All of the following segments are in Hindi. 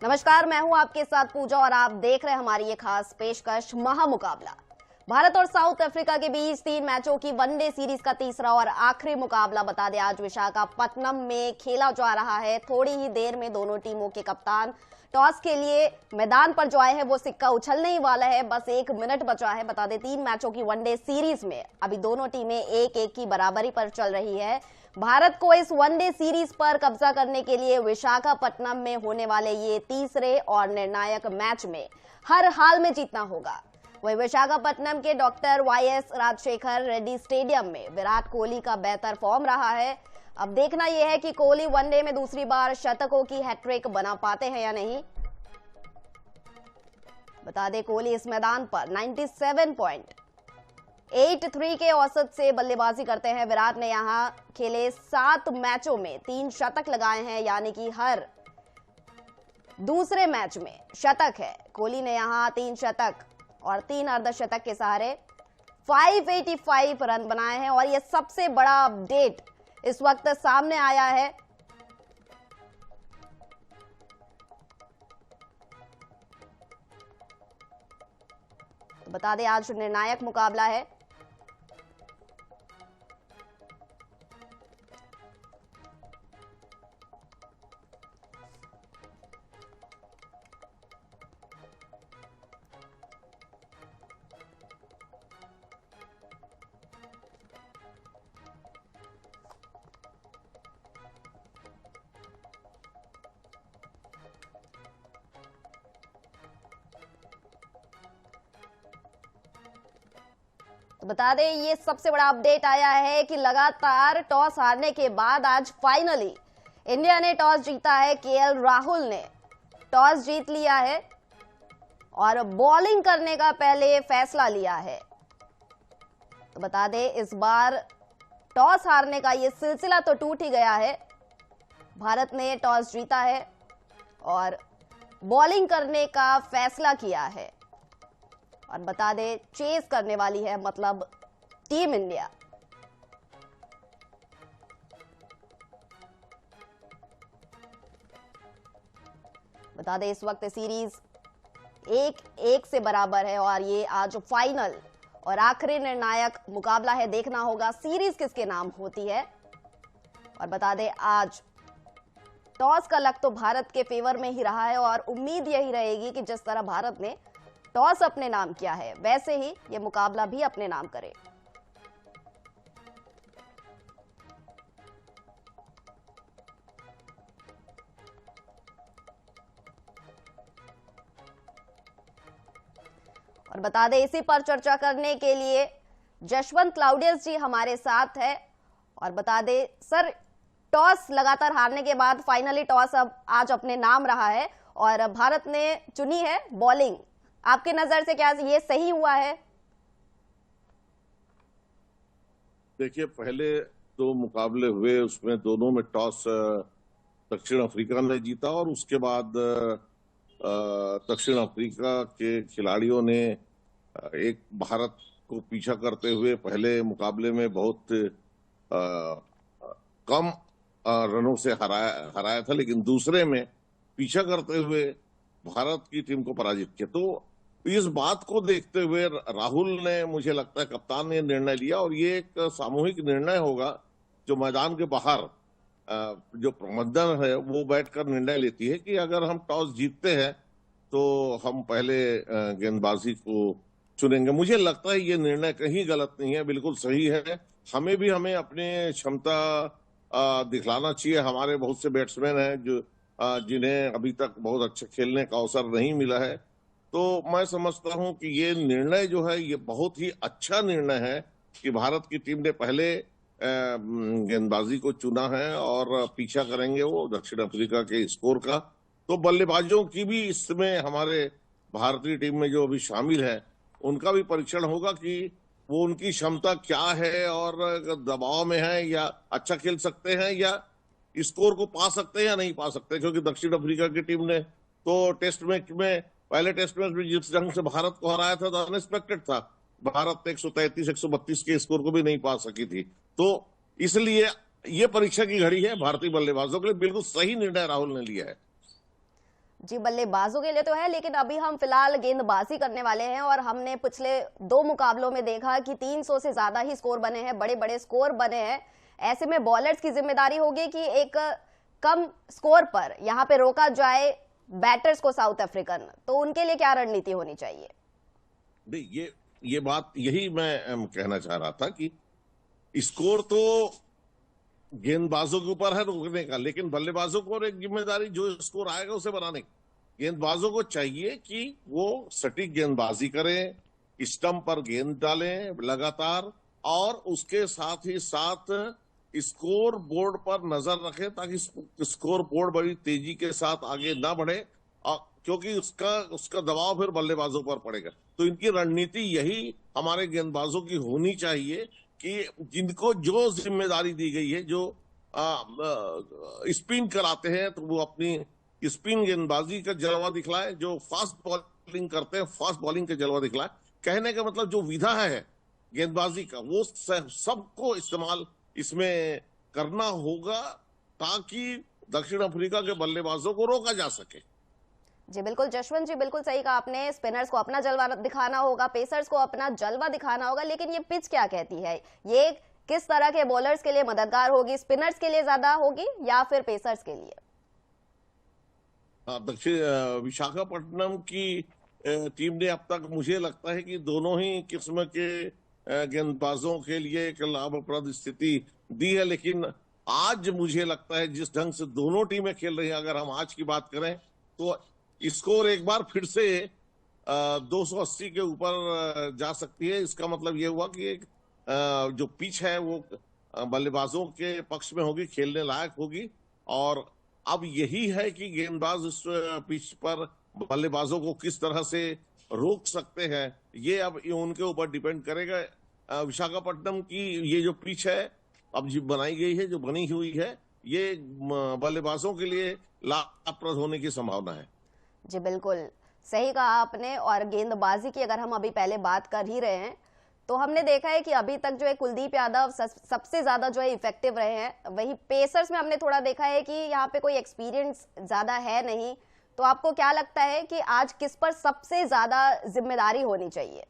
नमस्कार, मैं हूं आपके साथ पूजा और आप देख रहे हैं हमारी ये खास पेशकश महामुकाबला। भारत और साउथ अफ्रीका के बीच 3 मैचों की वनडे सीरीज का तीसरा और आखिरी मुकाबला बता दें आज विशाखापत्तनम में खेला जा रहा है। थोड़ी ही देर में दोनों टीमों के कप्तान टॉस के लिए मैदान पर जो आए हैं वो सिक्का उछलने ही वाला है। बस 1 मिनट बचा है। बता दें 3 मैचों की वनडे सीरीज में अभी दोनों टीमें 1-1 की बराबरी पर चल रही है। भारत को इस वनडे सीरीज पर कब्जा करने के लिए विशाखापट्टनम में होने वाले ये तीसरे और निर्णायक मैच में हर हाल में जीतना होगा। वही विशाखापट्टनम के doctor Y S Rajasekhara Reddy stadium में विराट कोहली का बेहतर फॉर्म रहा है। अब देखना यह है कि कोहली वनडे में दूसरी बार शतकों की हैट्रिक बना पाते हैं या नहीं। बता दें कोहली इस मैदान पर 97.83 के औसत से बल्लेबाजी करते हैं। विराट ने यहां खेले 7 मैचों में 3 शतक लगाए हैं, यानी कि हर दूसरे मैच में शतक है। कोहली ने यहां 3 शतक और 3 अर्धशतक के सहारे 585 रन बनाए हैं और यह सबसे बड़ा अपडेट इस वक्त सामने आया है। तो बता दें आज निर्णायक मुकाबला है। तो बता दें ये सबसे बड़ा अपडेट आया है कि लगातार टॉस हारने के बाद आज फाइनली इंडिया ने टॉस जीता है। केएल राहुल ने टॉस जीत लिया है और बॉलिंग करने का पहले फैसला लिया है। तो बता दें इस बार टॉस हारने का ये सिलसिला तो टूट ही गया है। भारत ने टॉस जीता है और बॉलिंग करने का फैसला किया है और बता दें चेस करने वाली है मतलब टीम इंडिया। बता दें इस वक्त सीरीज 1-1 से बराबर है और ये आज फाइनल और आखिरी निर्णायक मुकाबला है। देखना होगा सीरीज किसके नाम होती है। और बता दें आज टॉस का लक तो भारत के फेवर में ही रहा है और उम्मीद यही रहेगी कि जिस तरह भारत ने टॉस अपने नाम किया है वैसे ही यह मुकाबला भी अपने नाम करे। और बता दें इसी पर चर्चा करने के लिए जशवंत क्लाउडियस जी हमारे साथ है। और बता दें सर, टॉस लगातार हारने के बाद फाइनली टॉस अब आज अपने नाम रहा है और भारत ने चुनी है बॉलिंग। आपके नजर से क्या ये सही हुआ है? देखिए, पहले 2 मुकाबले हुए उसमें दोनों में टॉस दक्षिण अफ्रीका ने जीता और उसके बाद दक्षिण अफ्रीका के खिलाड़ियों ने एक भारत को पीछा करते हुए पहले मुकाबले में बहुत कम रनों से हराया था, लेकिन दूसरे में पीछा करते हुए भारत की टीम को पराजित किया। तो इस बात को देखते हुए राहुल ने, मुझे लगता है कप्तान ने निर्णय लिया और ये एक सामूहिक निर्णय होगा जो मैदान के बाहर जो प्रबंधन है वो बैठकर निर्णय लेती है कि अगर हम टॉस जीतते हैं तो हम पहले गेंदबाजी को चुनेंगे। मुझे लगता है ये निर्णय कहीं गलत नहीं है, बिल्कुल सही है। हमें अपनी क्षमता दिखलाना चाहिए। हमारे बहुत से बैट्समैन हैं जो जिन्हें अभी तक बहुत अच्छा खेलने का अवसर नहीं मिला है। तो मैं समझता हूं कि ये निर्णय जो है ये बहुत ही अच्छा निर्णय है कि भारत की टीम ने पहले गेंदबाजी को चुना है और पीछा करेंगे वो दक्षिण अफ्रीका के स्कोर का। तो बल्लेबाजों की भी इसमें, हमारे भारतीय टीम में जो अभी शामिल है उनका भी परीक्षण होगा कि वो उनकी क्षमता क्या है और दबाव में है या अच्छा खेल सकते हैं या स्कोर को पा सकते हैं या नहीं पा सकते। क्योंकि दक्षिण अफ्रीका की टीम ने तो टेस्ट मैच में, पहले टेस्ट मैच में जिस ढंग से भारत को हराया था तो अनएक्सपेक्टेड था। भारत 133-132 के स्कोर को भी नहीं पा सकी थी। तो इसलिए ये परीक्षा की घड़ी है भारतीय बल्लेबाजों के लिए। बिल्कुल सही निर्णय राहुल ने लिया है। जी, बल्लेबाजों के लिए तो है, लेकिन अभी हम फिलहाल गेंदबाजी करने वाले हैं और हमने पिछले 2 मुकाबलों में देखा कि 300 से ज्यादा ही स्कोर बने हैं, बड़े बड़े स्कोर बने हैं। ऐसे में बॉलर्स की जिम्मेदारी होगी कि एक कम स्कोर पर यहाँ पे रोका जाए बैटर्स को साउथ अफ्रीकन, तो उनके लिए क्या रणनीति होनी चाहिए? नहीं, ये बात यही मैं कहना चाह रहा था कि स्कोर तो गेंदबाजों के ऊपर है रोकने का, लेकिन बल्लेबाजों को और एक जिम्मेदारी जो स्कोर आएगा उसे बनाने की। गेंदबाजों को चाहिए कि वो सटीक गेंदबाजी करें, स्टंप पर गेंद डालें लगातार, और उसके साथ ही साथ स्कोर बोर्ड पर नजर रखें ताकि स्कोर बोर्ड बड़ी तेजी के साथ आगे ना बढ़े, क्योंकि उसका दबाव फिर बल्लेबाजों पर पड़ेगा। तो इनकी रणनीति यही हमारे गेंदबाजों की होनी चाहिए कि जिनको जो जिम्मेदारी दी गई है, जो स्पिन कराते हैं तो वो अपनी स्पिन गेंदबाजी का जलवा दिखलाए, जो फास्ट बॉलिंग करते हैं फास्ट बॉलिंग का जलवा दिखलाए। कहने का मतलब जो विधा है गेंदबाजी का वो सबको इस्तेमाल इसमें करना होगा ताकि दक्षिण अफ्रीका के बल्लेबाजों को रोका जा सके। जी बिल्कुल जशवंत जी, बिल्कुल सही कहा आपने। स्पिनर्स को अपना जलवा दिखाना होगा, पेसर्स को अपना जलवा दिखाना होगा, लेकिन ये पिच क्या कहती है, ये किस तरह के बॉलर्स के लिए मददगार होगी? स्पिनर्स के लिए ज्यादा होगी या फिर पेसर्स के लिए? दक्षिण विशाखापट्टनम की टीम ने अब तक मुझे लगता है कि दोनों ही किस्म के गेंदबाजों के लिए एक लाभप्रद स्थिति दी है, लेकिन आज मुझे लगता है जिस ढंग से दोनों टीमें खेल रही हैं, अगर हम आज की बात करें तो स्कोर एक बार फिर से 280 के ऊपर जा सकती है। इसका मतलब यह हुआ कि एक जो पिच है वो बल्लेबाजों के पक्ष में होगी, खेलने लायक होगी, और अब यही है कि गेंदबाज उस पिच पर बल्लेबाजों को किस तरह से रोक सकते हैं, ये अब उनके ऊपर डिपेंड करेगा। विशाखापट्टनम की ये जो पिच है अब जो बनाई गई है, जो बनी हुई है, ये बल्लेबाजों के लिए लाभप्रद होने की संभावना है। जी बिल्कुल सही कहा आपने। और गेंदबाजी की अगर हम अभी पहले बात कर ही रहे हैं तो हमने देखा है कि अभी तक जो है कुलदीप यादव सबसे ज्यादा जो है इफेक्टिव रहे हैं। वही पेसर्स में हमने थोड़ा देखा है कि यहाँ पे कोई एक्सपीरियंस ज्यादा है नहीं। तो आपको क्या लगता है कि आज किस पर सबसे ज्यादा जिम्मेदारी होनी चाहिए?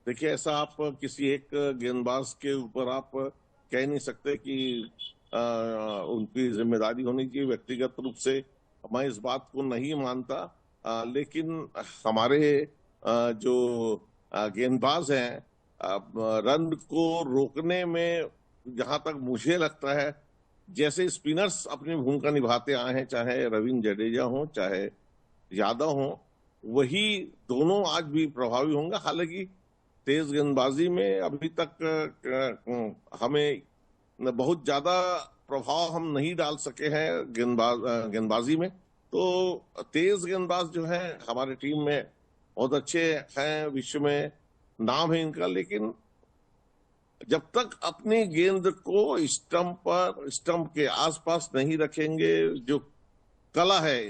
देखिए, ऐसा आप किसी एक गेंदबाज के ऊपर आप कह नहीं सकते कि उनकी जिम्मेदारी होनी चाहिए। व्यक्तिगत रूप से मैं इस बात को नहीं मानता, लेकिन हमारे जो गेंदबाज हैं, रन को रोकने में जहां तक मुझे लगता है जैसे स्पिनर्स अपनी भूमिका निभाते आए हैं, चाहे रविंद्र जडेजा हो चाहे यादव हो, वही दोनों आज भी प्रभावी होंगे। हालांकि तेज गेंदबाजी में अभी तक हमें बहुत ज्यादा प्रभाव हम नहीं डाल सके हैं गेंदबाजी में। तो तेज गेंदबाज जो है हमारी टीम में बहुत अच्छे हैं, विश्व में नाम है इनका, लेकिन जब तक अपनी गेंद को स्टंप के आसपास नहीं रखेंगे, जो कला है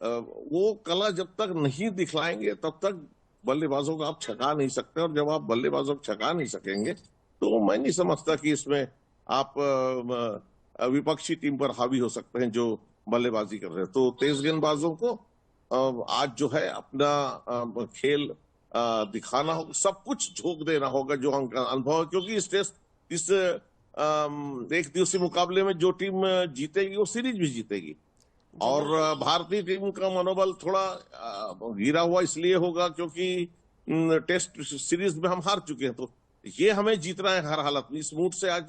वो कला जब तक नहीं दिखलाएंगे तब तक बल्लेबाजों को आप छका नहीं सकते। और जब आप बल्लेबाजों को छका नहीं सकेंगे तो मैं नहीं समझता कि इसमें आप विपक्षी टीम पर हावी हो सकते हैं जो बल्लेबाजी कर रहे हैं। तो तेज गेंदबाजों को आज जो है अपना खेल दिखाना होगा, सब कुछ झोंक देना होगा जो अनुभव है, क्योंकि इस एक दिवसीय मुकाबले में जो टीम जीतेगी वो सीरीज भी जीतेगी। और भारतीय टीम का मनोबल थोड़ा गिरा हुआ इसलिए होगा क्योंकि टेस्ट सीरीज में हम हार चुके हैं, तो ये हमें जीतना है हर हालत में। इस मूड से आज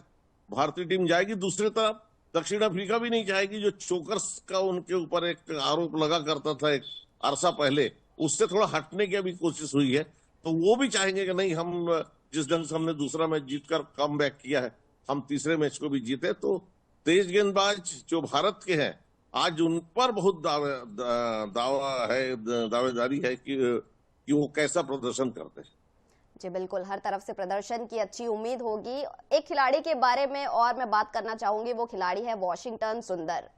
भारतीय टीम जाएगी। दूसरी तरफ दक्षिण अफ्रीका भी नहीं चाहेगी, जो चोकर्स का उनके ऊपर एक आरोप लगा करता था एक अरसा पहले, उससे थोड़ा हटने की अभी कोशिश हुई है। तो वो भी चाहेंगे कि नहीं, हम जिस ढंग से हमने दूसरा मैच जीतकर कम बैक किया है, हम तीसरे मैच को भी जीते। तो तेज गेंदबाज जो भारत के हैं आज उन पर बहुत दावेदारी है कि वो कैसा प्रदर्शन करते हैं। जी बिल्कुल, हर तरफ से प्रदर्शन की अच्छी उम्मीद होगी। एक खिलाड़ी के बारे में और मैं बात करना चाहूंगी, वो खिलाड़ी है वॉशिंगटन सुंदर।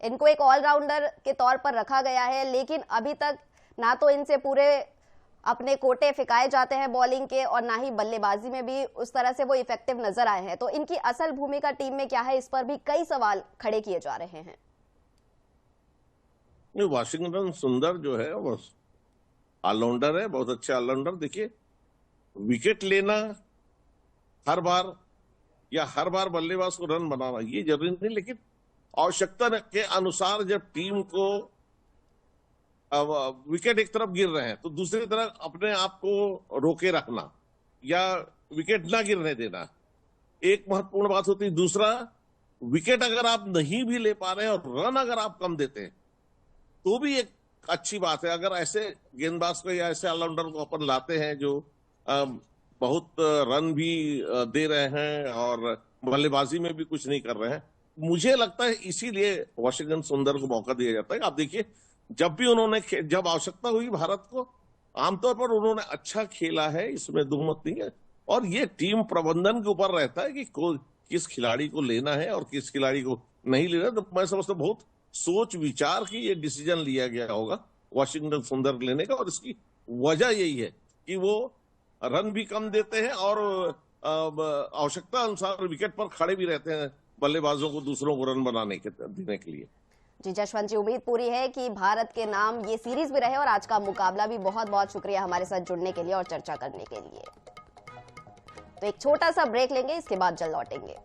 इनको एक ऑलराउंडर के तौर पर रखा गया है, लेकिन अभी तक ना तो इनसे पूरे अपने कोटे फेंकाए जाते हैं बॉलिंग के, और ना ही बल्लेबाजी में भी उस तरह से वो इफेक्टिव नजर आए हैं। तो इनकी असल भूमिका टीम में क्या है, इस पर भी कई सवाल खड़े किए जा रहे हैं। नहीं, वाशिंगटन सुंदर जो है वो ऑलराउंडर है, बहुत अच्छे ऑलराउंडर। देखिए, विकेट लेना हर बार या हर बार बल्लेबाज को रन बनाना ये जरूरी नहीं, लेकिन आवश्यकता के अनुसार जब टीम को विकेट एक तरफ गिर रहे हैं तो दूसरी तरफ अपने आप को रोके रखना या विकेट ना गिरने देना एक महत्वपूर्ण बात होती है। दूसरा, विकेट अगर आप नहीं भी ले पा रहे हैं और रन अगर आप कम देते हैं तो भी एक अच्छी बात है। अगर ऐसे गेंदबाज को या ऐसे ऑलराउंडर को अपन लाते हैं जो बहुत रन भी दे रहे हैं और बल्लेबाजी में भी कुछ नहीं कर रहे हैं, मुझे लगता है इसीलिए वाशिंगटन सुंदर को मौका दिया जाता है। आप देखिए, जब भी उन्होंने जब आवश्यकता हुई भारत को, आमतौर पर उन्होंने अच्छा खेला है, इसमें दुमत नहीं है। और ये टीम प्रबंधन के ऊपर रहता है कि किस खिलाड़ी को लेना है और किस खिलाड़ी को नहीं लेना। तो मैं समझता हूं बहुत सोच विचार की ये डिसीजन लिया गया होगा वाशिंगटन सुंदर लेने का। और इसकी वजह यही है कि वो रन भी कम देते हैं और आवश्यकता अनुसार विकेट पर खड़े भी रहते हैं बल्लेबाजों को दूसरों को रन देने के लिए। जी जशवंत जी, उम्मीद पूरी है कि भारत के नाम ये सीरीज भी रहे और आज का मुकाबला भी। बहुत बहुत शुक्रिया हमारे साथ जुड़ने के लिए और चर्चा करने के लिए। तो एक छोटा सा ब्रेक लेंगे, इसके बाद जल्द लौटेंगे।